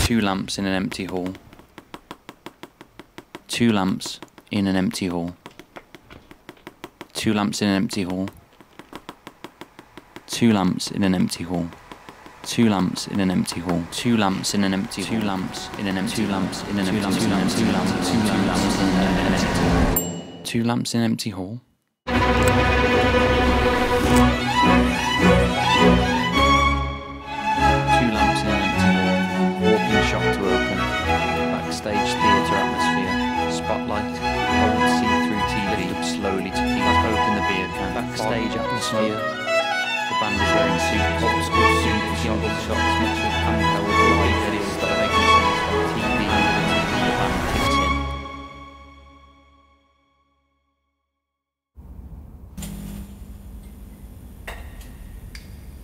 Two lamps in an empty hall. Two lamps in an empty hall. Two lamps in an empty hall. Two lamps in an empty hall. Two lamps in an empty hall. Two lamps in an empty hall. Two lamps in an empty. Two lamps in an empty. Two lamps. Two lamps. Two lamps in an empty hall. Two lamps in an empty hall. Two lamps in an empty hall. Walking shop to open. Backstage theatre atmosphere. Spotlight. Old see-through TV. Lift up slowly to keep open the beer can. Backstage atmosphere. The band is wearing suits. Old school suits. Single shots mixed with handheld live videos that are making sense from TV and the band kicks in.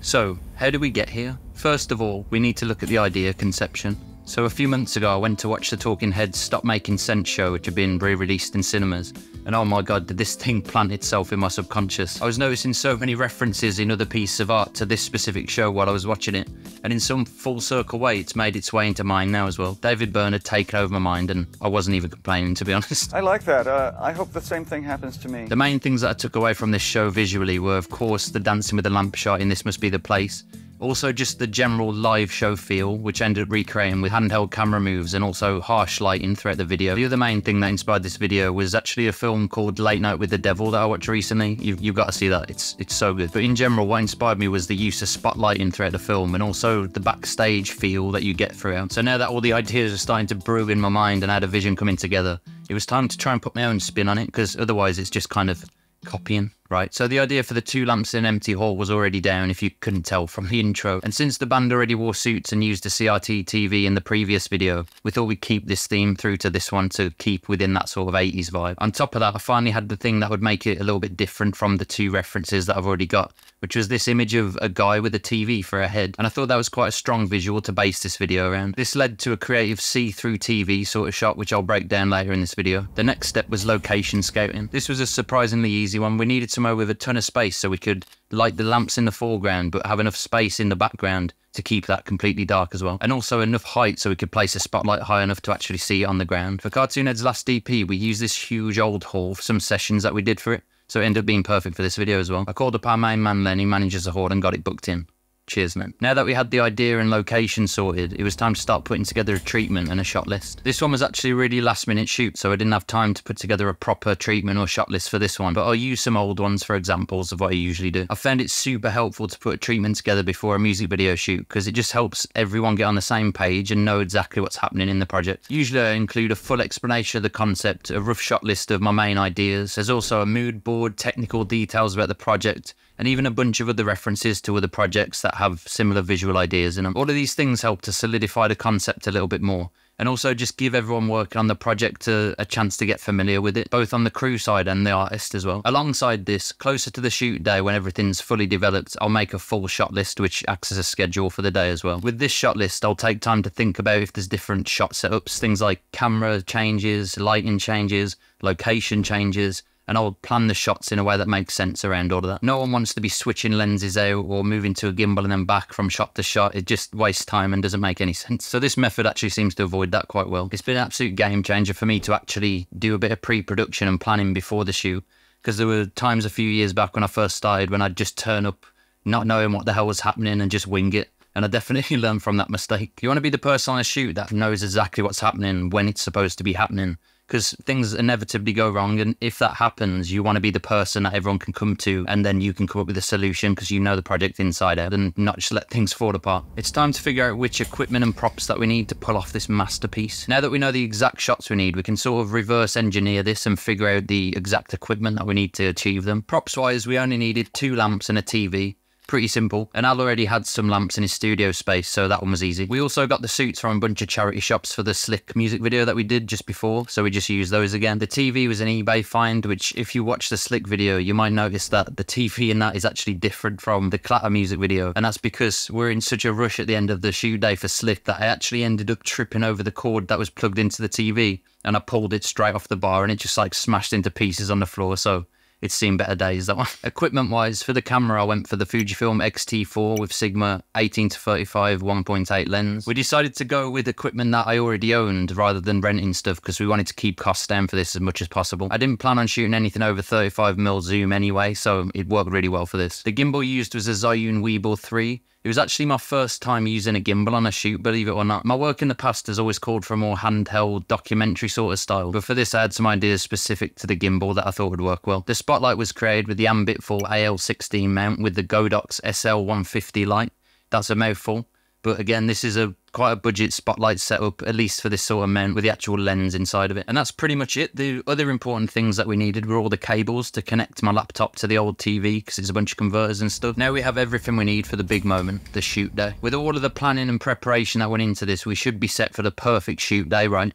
So, how do we get here? First of all, we need to look at the idea conception. So a few months ago I went to watch the Talking Heads Stop Making Sense show, which had been re-released in cinemas, and oh my god, did this thing plant itself in my subconscious. I was noticing so many references in other pieces of art to this specific show while I was watching it, and in some full circle way it's made its way into mine now as well. David Byrne had taken over my mind and I wasn't even complaining, to be honest. I like that. I hope the same thing happens to me. The main things that I took away from this show visually were of course the dancing with the lamp shot in This Must Be the Place. Also just the general live show feel, which ended up recreating with handheld camera moves and also harsh lighting throughout the video. The other main thing that inspired this video was actually a film called Late Night with the Devil that I watched recently. You've got to see that, it's so good. But in general, what inspired me was the use of spotlighting throughout the film and also the backstage feel that you get throughout. So now that all the ideas are starting to brew in my mind and I had a vision coming together, it was time to try and put my own spin on it, because otherwise it's just kind of copying, right? So the idea for the two lamps in an empty hall was already down, if you couldn't tell from the intro. And since the band already wore suits and used a CRT TV in the previous video, we thought we'd keep this theme through to this one to keep within that sort of 80s vibe. On top of that, I finally had the thing that would make it a little bit different from the two references that I've already got, which was this image of a guy with a TV for a head. And I thought that was quite a strong visual to base this video around. This led to a creative see-through TV sort of shot, which I'll break down later in this video. The next step was location scouting. This was a surprisingly easy one. We needed somewhere with a ton of space so we could light the lamps in the foreground but have enough space in the background to keep that completely dark as well, and also enough height so we could place a spotlight high enough to actually see it on the ground. For Cartoon Head's last EP, we used this huge old hall for some sessions that we did for it, so it ended up being perfect for this video as well. I called up our main man Len, who manages the hall, and got it booked in. Cheers, man. Now that we had the idea and location sorted, it was time to start putting together a treatment and a shot list. This one was actually a really last minute shoot, so I didn't have time to put together a proper treatment or shot list for this one, but I'll use some old ones for examples of what I usually do. I found it super helpful to put a treatment together before a music video shoot, because it just helps everyone get on the same page and know exactly what's happening in the project. Usually I include a full explanation of the concept, a rough shot list of my main ideas. There's also a mood board, technical details about the project, and even a bunch of other references to other projects that have similar visual ideas in them. All of these things help to solidify the concept a little bit more, and also just give everyone working on the project a chance to get familiar with it, both on the crew side and the artist as well. Alongside this, closer to the shoot day when everything's fully developed, I'll make a full shot list which acts as a schedule for the day as well. With this shot list, I'll take time to think about if there's different shot setups, things like camera changes, lighting changes, location changes, and I'll plan the shots in a way that makes sense around all of that. No one wants to be switching lenses out or moving to a gimbal and then back from shot to shot. It just wastes time and doesn't make any sense. So this method actually seems to avoid that quite well. It's been an absolute game changer for me to actually do a bit of pre-production and planning before the shoot, because there were times a few years back when I first started when I'd just turn up not knowing what the hell was happening and just wing it. And I definitely learned from that mistake. You want to be the person on a shoot that knows exactly what's happening when it's supposed to be happening, because things inevitably go wrong, and if that happens, you want to be the person that everyone can come to, and then you can come up with a solution because you know the project inside out and not just let things fall apart. It's time to figure out which equipment and props that we need to pull off this masterpiece. Now that we know the exact shots we need, we can sort of reverse engineer this and figure out the exact equipment that we need to achieve them. Props wise, we only needed 2 lamps and a TV. Pretty simple, and Al already had some lamps in his studio space, so that one was easy. We also got the suits from a bunch of charity shops for the Slick music video that we did just before, so we just used those again. The TV was an eBay find, which if you watch the Slick video, you might notice that the TV in that is actually different from the Clatter music video, and that's because we're in such a rush at the end of the shoot day for Slick that I actually ended up tripping over the cord that was plugged into the TV, and I pulled it straight off the bar, and it just like smashed into pieces on the floor, so It's seen better days, that one. Equipment-wise, for the camera, I went for the Fujifilm X-T4 with Sigma 18-35 1.8 lens. We decided to go with equipment that I already owned rather than renting stuff because we wanted to keep costs down for this as much as possible. I didn't plan on shooting anything over 35mm zoom anyway, so it worked really well for this. The gimbal used was a Zhiyun Weebill 3. It was actually my first time using a gimbal on a shoot, believe it or not. My work in the past has always called for a more handheld documentary sort of style, but for this I had some ideas specific to the gimbal that I thought would work well. The spotlight was created with the Ambitful AL16 mount with the Godox SL150 light. That's a mouthful, but again, this is quite a budget spotlight setup, at least for this sort of mount with the actual lens inside of it. And that's pretty much it. The other important things that we needed were all the cables to connect my laptop to the old TV, because it's a bunch of converters and stuff. Now we have everything we need for the big moment, the shoot day. With all of the planning and preparation that went into this, we should be set for the perfect shoot day, right?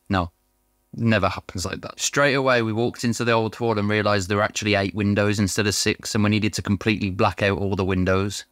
No. Never happens like that. Straight away, we walked into the old hall and realised there were actually 8 windows instead of 6, and we needed to completely black out all the windows.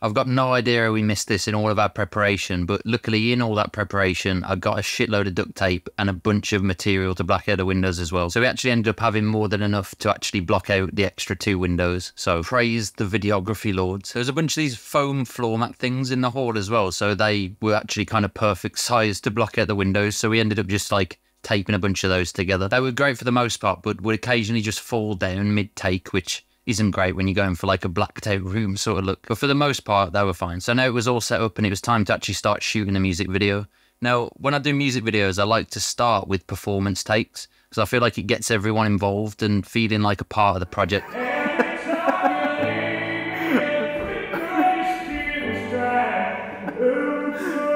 I've got no idea how we missed this in all of our preparation, but luckily in all that preparation, I got a shitload of duct tape and a bunch of material to black out the windows as well. So we actually ended up having more than enough to actually block out the extra 2 windows. So praise the videography lords. There's a bunch of these foam floor mat things in the hall as well, so they were actually kind of perfect size to block out the windows. So we ended up just like taping a bunch of those together. They were great for the most part, but would occasionally just fall down mid-take, which isn't great when you're going for like a blacked out room sort of look. But for the most part, they were fine. So now it was all set up and it was time to actually start shooting a music video. Now, when I do music videos, I like to start with performance takes because I feel like it gets everyone involved and feeling like a part of the project.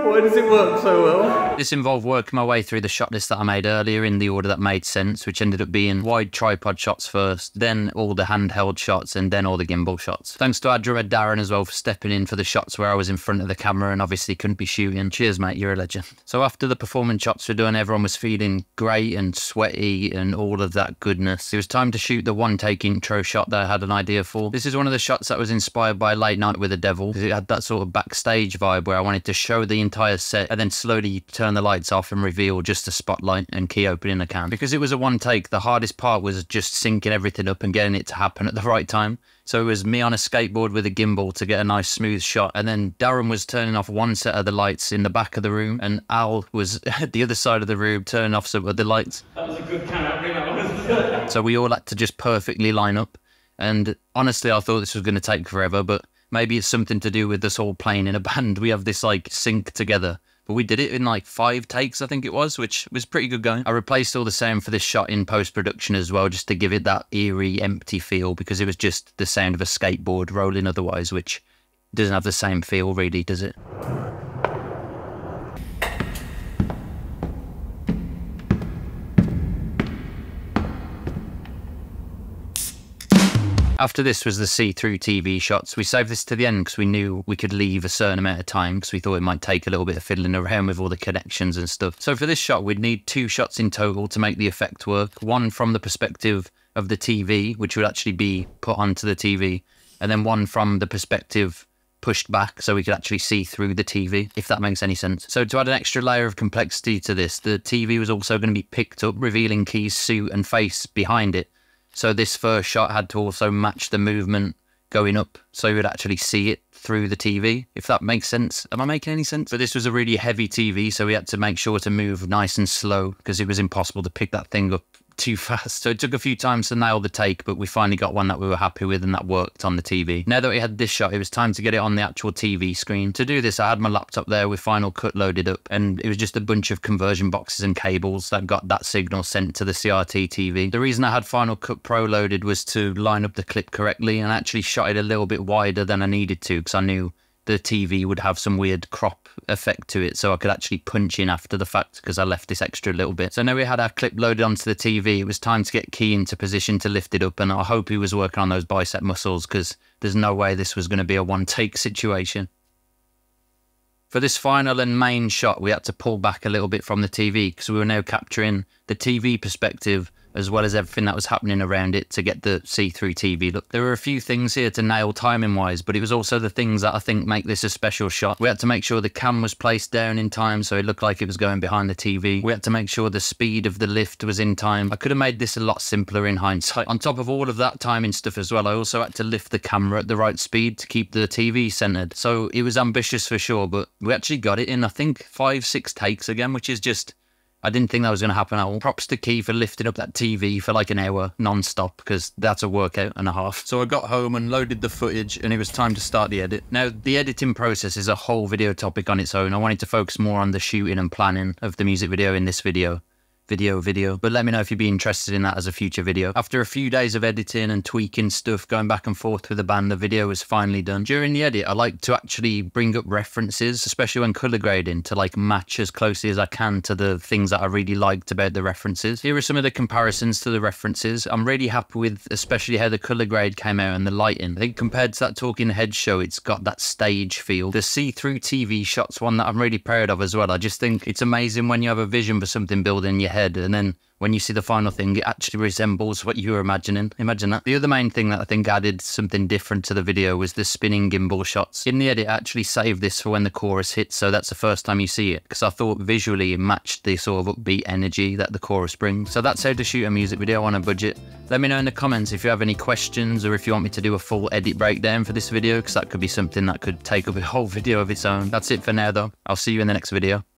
Why does it work so well? This involved working my way through the shot list that I made earlier in the order that made sense, which ended up being wide tripod shots first, then all the handheld shots, and then all the gimbal shots. Thanks to our drummer Darren as well for stepping in for the shots where I was in front of the camera and obviously couldn't be shooting. Cheers, mate, you're a legend. So after the performance shots were done, everyone was feeling great and sweaty and all of that goodness. It was time to shoot the one-take intro shot that I had an idea for. This is one of the shots that was inspired by Late Night with the Devil. It had that sort of backstage vibe where I wanted to show the entire set and then slowly turn the lights off and reveal just the spotlight and key opening the cam. Because it was a one take, the hardest part was just syncing everything up and getting it to happen at the right time. So it was me on a skateboard with a gimbal to get a nice smooth shot, and then Darren was turning off one set of the lights in the back of the room and Al was at the other side of the room turning off some of the lights. That was a good cam opening, that was. So we all had to just perfectly line up, and honestly I thought this was going to take forever, but maybe it's something to do with us all playing in a band. We have this like sync together. But we did it in like 5 takes, I think it was, which was pretty good going. I replaced all the sound for this shot in post-production as well, just to give it that eerie, empty feel, because it was just the sound of a skateboard rolling otherwise, which doesn't have the same feel really, does it? After this was the see-through TV shots. We saved this to the end because we knew we could leave a certain amount of time because we thought it might take a little bit of fiddling around with all the connections and stuff. So for this shot, we'd need 2 shots in total to make the effect work. One from the perspective of the TV, which would actually be put onto the TV, and then one from the perspective pushed back so we could actually see through the TV, if that makes any sense. So to add an extra layer of complexity to this, the TV was also going to be picked up, revealing Key's suit and face behind it. So this first shot had to also match the movement going up so you would actually see it through the TV, if that makes sense. Am I making any sense? But this was a really heavy TV, so we had to make sure to move nice and slow because it was impossible to pick that thing up too fast. So it took a few times to nail the take, but we finally got one that we were happy with and that worked on the TV. Now that we had this shot, it was time to get it on the actual TV screen. To do this, I had my laptop there with Final Cut loaded up, and it was just a bunch of conversion boxes and cables that got that signal sent to the CRT TV. The reason I had Final Cut Pro loaded was to line up the clip correctly, and I actually shot it a little bit wider than I needed to because I knew the TV would have some weird crop effect to it, so I could actually punch in after the fact because I left this extra little bit. So now we had our clip loaded onto the TV, it was time to get Key into position to lift it up, and I hope he was working on those bicep muscles because there's no way this was going to be a one-take situation. For this final and main shot, we had to pull back a little bit from the TV because we were now capturing the TV perspective as well as everything that was happening around it to get the see-through TV look. There were a few things here to nail timing-wise, but it was also the things that I think make this a special shot. We had to make sure the cam was placed down in time so it looked like it was going behind the TV. We had to make sure the speed of the lift was in time. I could have made this a lot simpler in hindsight. On top of all of that timing stuff as well, I also had to lift the camera at the right speed to keep the TV centered. So it was ambitious for sure, but we actually got it in, I think, 5-6 takes again, which is just... I didn't think that was going to happen at all. Props to Key for lifting up that TV for like an hour non-stop, because that's a workout and a half. So I got home and loaded the footage and it was time to start the edit. Now, the editing process is a whole video topic on its own. I wanted to focus more on the shooting and planning of the music video in this video. But let me know if you'd be interested in that as a future video. After a few days of editing and tweaking stuff, going back and forth with the band, the video was finally done. During the edit, I like to actually bring up references, especially when color grading, to like match as closely as I can to the things that I really liked about the references. Here are some of the comparisons to the references. I'm really happy with especially how the color grade came out and the lighting. I think compared to that Talking Heads show, it's got that stage feel. The see-through TV shot's one that I'm really proud of as well. I just think it's amazing when you have a vision for something built in your head, and then when you see the final thing, it actually resembles what you were imagining. Imagine that. The other main thing that I think added something different to the video was the spinning gimbal shots. In the edit, I actually saved this for when the chorus hits, so that's the first time you see it, because I thought visually it matched the sort of upbeat energy that the chorus brings. So that's how to shoot a music video on a budget. Let me know in the comments if you have any questions, or if you want me to do a full edit breakdown for this video, because that could be something that could take up a whole video of its own. That's it for now though. I'll see you in the next video.